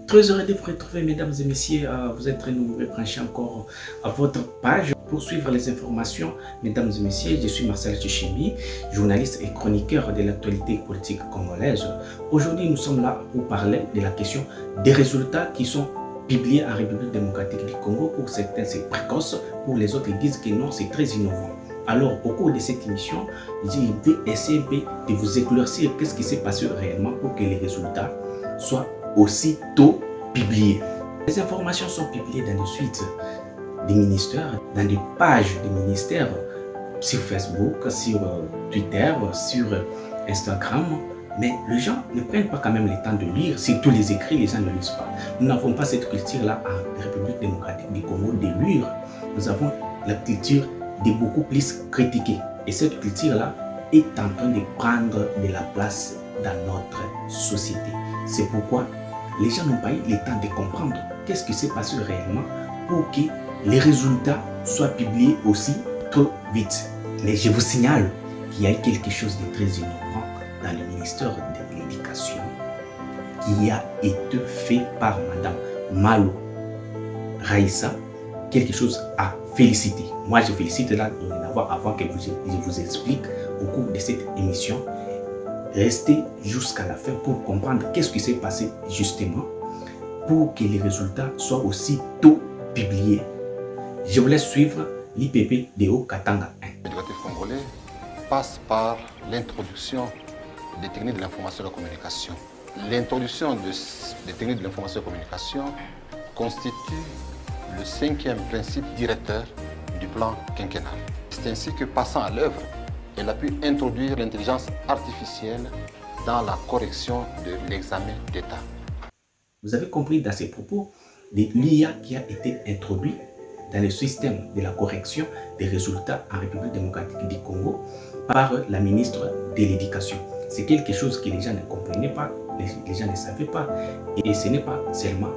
Très heureux de vous retrouver, mesdames et messieurs. Vous êtes très nombreux branchés encore à votre page pour suivre les informations. Mesdames et messieurs, je suis Marcel Tchichimi, journaliste et chroniqueur de l'actualité politique congolaise. Aujourd'hui, nous sommes là pour parler de la question des résultats qui sont publiés en République démocratique du Congo. Pour certains, c'est précoce, pour les autres, ils disent que non, c'est très innovant. Alors, au cours de cette émission, je vais essayer de vous éclaircir qu'est-ce qui s'est passé réellement pour que les résultats soient aussitôt publiés. Les informations sont publiées dans les suites des ministères, dans des pages des ministères, sur Facebook, sur Twitter, sur Instagram. Mais les gens ne prennent pas quand même le temps de lire. Surtout les écrits, les gens ne lisent pas. Nous n'avons pas cette culture-là en République démocratique du Congo de lire. Nous avons la culture de beaucoup plus critiquer. Et cette culture-là est en train de prendre de la place dans notre société. C'est pourquoi les gens n'ont pas eu le temps de comprendre qu'est-ce qui s'est passé réellement pour que les résultats soient publiés aussi trop vite. Mais je vous signale qu'il y a quelque chose de très innovant dans le ministère de l'Éducation qui a été fait par Madame Malo Raïssa, quelque chose à féliciter. Moi, je félicite là avant que je vous explique au cours de cette émission. Restez jusqu'à la fin pour comprendre qu'est-ce qui s'est passé justement pour que les résultats soient aussi tôt publiés. Je vous laisse suivre l'IPP de Haut-Katanga 1. L'éducatif congolais passe par l'introduction des techniques de l'information et de la communication. L'introduction des techniques de l'information et de la communication constitue le 5e principe directeur du plan quinquennal. C'est ainsi que, passant à l'œuvre, elle a pu introduire l'intelligence artificielle dans la correction de l'examen d'État. Vous avez compris dans ces propos de l'IA qui a été introduit dans le système de la correction des résultats en République démocratique du Congo par la ministre de l'Éducation. C'est quelque chose que les gens ne comprenaient pas, les gens ne savaient pas. Et ce n'est pas seulement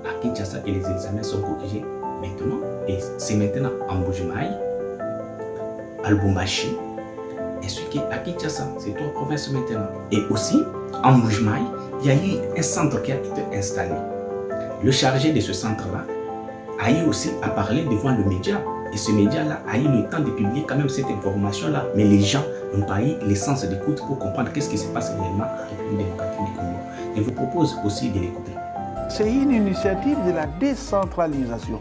à Kinshasa que les examens sont corrigés maintenant. Et c'est maintenant en Mbuji-Mayi, à Lubumbashi, ainsi qu'à Kinshasa, c'est 3 provinces maintenant. Et aussi, en Mbuji-Mayi, il y a eu un centre qui a été installé. Le chargé de ce centre-là a eu aussi à parler devant le média. Et ce média-là a eu le temps de publier quand même cette information-là. Mais les gens n'ont pas eu le sens d'écoute pour comprendre qu'est-ce qui se passe réellement en République démocratique du Congo. Je vous propose aussi de l'écouter. C'est une initiative de la décentralisation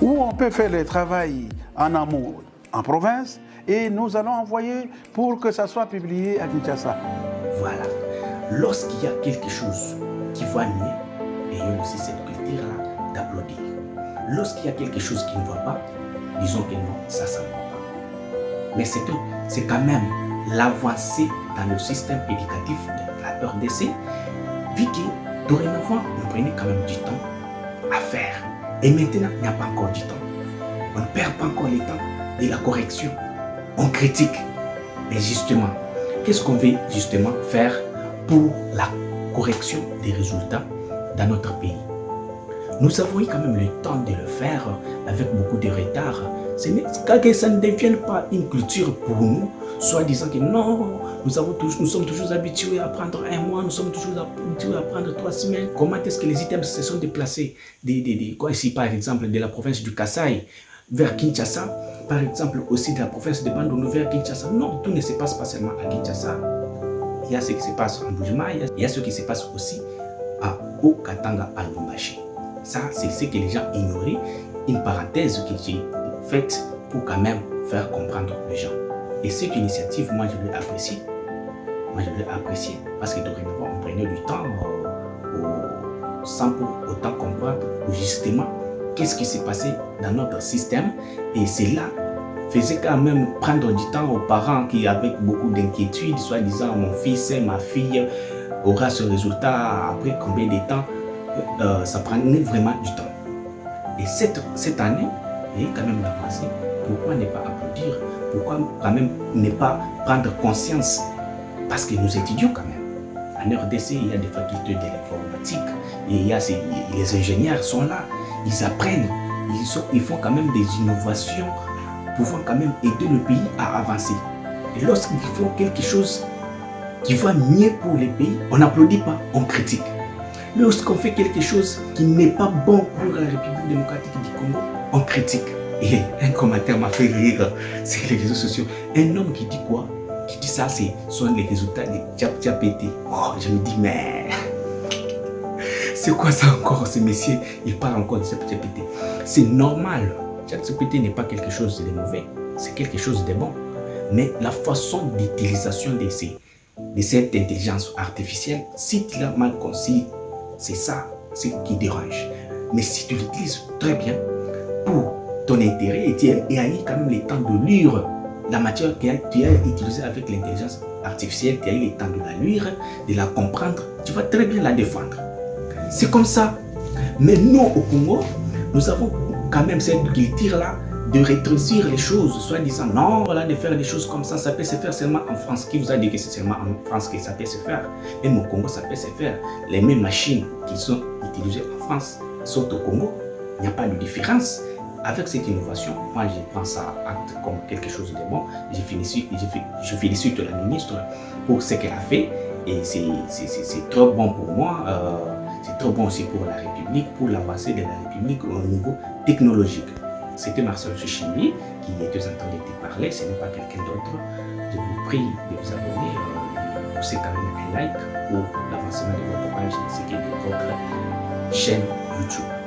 où on peut faire le travail en amont en province et nous allons envoyer pour que ça soit publié à Kinshasa. Voilà. Lorsqu'il y a quelque chose qui va mieux, ayons aussi cette culture-là d'applaudir. Lorsqu'il y a quelque chose qui ne va pas, disons que non, ça ne va pas. Mais c'est quand même l'avancée dans le système éducatif de la RDC, vu que dorénavant, on prenait quand même du temps à faire. Et maintenant, il n'y a pas encore du temps. On ne perd pas encore le temps de la correction. On critique. Mais justement, qu'est-ce qu'on veut justement faire pour la correction des résultats dans notre pays? Nous avons eu quand même le temps de le faire avec beaucoup de retard. Que ça ne devienne pas une culture pour nous, soit disant que non, nous sommes toujours habitués à prendre 1 mois, nous sommes toujours habitués à prendre 3 semaines. Comment est-ce que les items se sont déplacés ici par exemple de la province du Kasaï vers Kinshasa, par exemple aussi de la province de Bandundu vers Kinshasa? Non, tout ne se passe pas seulement à Kinshasa. Il y a ce qui se passe en Mbuji-Mayi, il y a ce qui se passe aussi à Haut-Katanga, à Lubumbashi. Ça, c'est ce que les gens ignoraient. Une parenthèse que j'ai faite pour quand même faire comprendre les gens. Et cette initiative, moi, je l'ai appréciée. Parce que dorénavant, on prenait du temps sans pour autant comprendre justement qu'est-ce qui s'est passé dans notre système. Et cela faisait quand même prendre du temps aux parents qui avaient beaucoup d'inquiétudes, soi-disant mon fils et ma fille aura ce résultat après combien de temps. Ça prenait vraiment du temps. Et cette année, il y a quand même l'avancée. Pourquoi ne pas applaudir? Pourquoi quand même ne pas prendre conscience? Parce que nous étudions quand même. En RDC, il y a des facultés de l'informatique. Et les ingénieurs sont là. Ils apprennent. Ils font quand même des innovations pouvant quand même aider le pays à avancer. Et lorsqu'ils font quelque chose qui va mieux pour le pays, on n'applaudit pas, on critique. Lorsqu'on fait quelque chose qui n'est pas bon pour la République démocratique du Congo, on critique. Et un commentaire m'a fait rire sur les réseaux sociaux. Un homme qui dit quoi? Qui dit ça, ce sont les résultats de ChatGPT. Oh, je me dis, mais c'est quoi ça encore, ce monsieur? Il parle encore de ChatGPT. C'est normal. ChatGPT n'est pas quelque chose de mauvais. C'est quelque chose de bon. Mais la façon d'utilisation de cette intelligence artificielle, si tu l'as mal conçue, c'est ça, ce qui dérange. Mais si tu l'utilises très bien pour ton intérêt et tu as eu quand même le temps de lire la matière que tu as utilisée avec l'intelligence artificielle, tu as eu le temps de la lire, de la comprendre, tu vas très bien la défendre. C'est comme ça. Mais nous, au Congo, nous avons quand même cette culture-là de rétrécir les choses, soit disant non, voilà, de faire des choses comme ça peut se faire seulement en France. Qui vous a dit que c'est seulement en France que ça peut se faire? Même au Congo, ça peut se faire. Les mêmes machines qui sont utilisées en France sont au Congo. Il n'y a pas de différence. Avec cette innovation, moi je prends ça acte comme quelque chose de bon. Je félicite la ministre pour ce qu'elle a fait et c'est très bon pour moi. C'est très bon aussi pour la République, pour l'avancée de la République au niveau technologique. C'était Marcel Chichimi qui était en train de te parler, ce n'est pas quelqu'un d'autre. Je vous prie de vous abonner, poussez quand même un like pour l'avancement de votre page ainsi que de votre chaîne YouTube.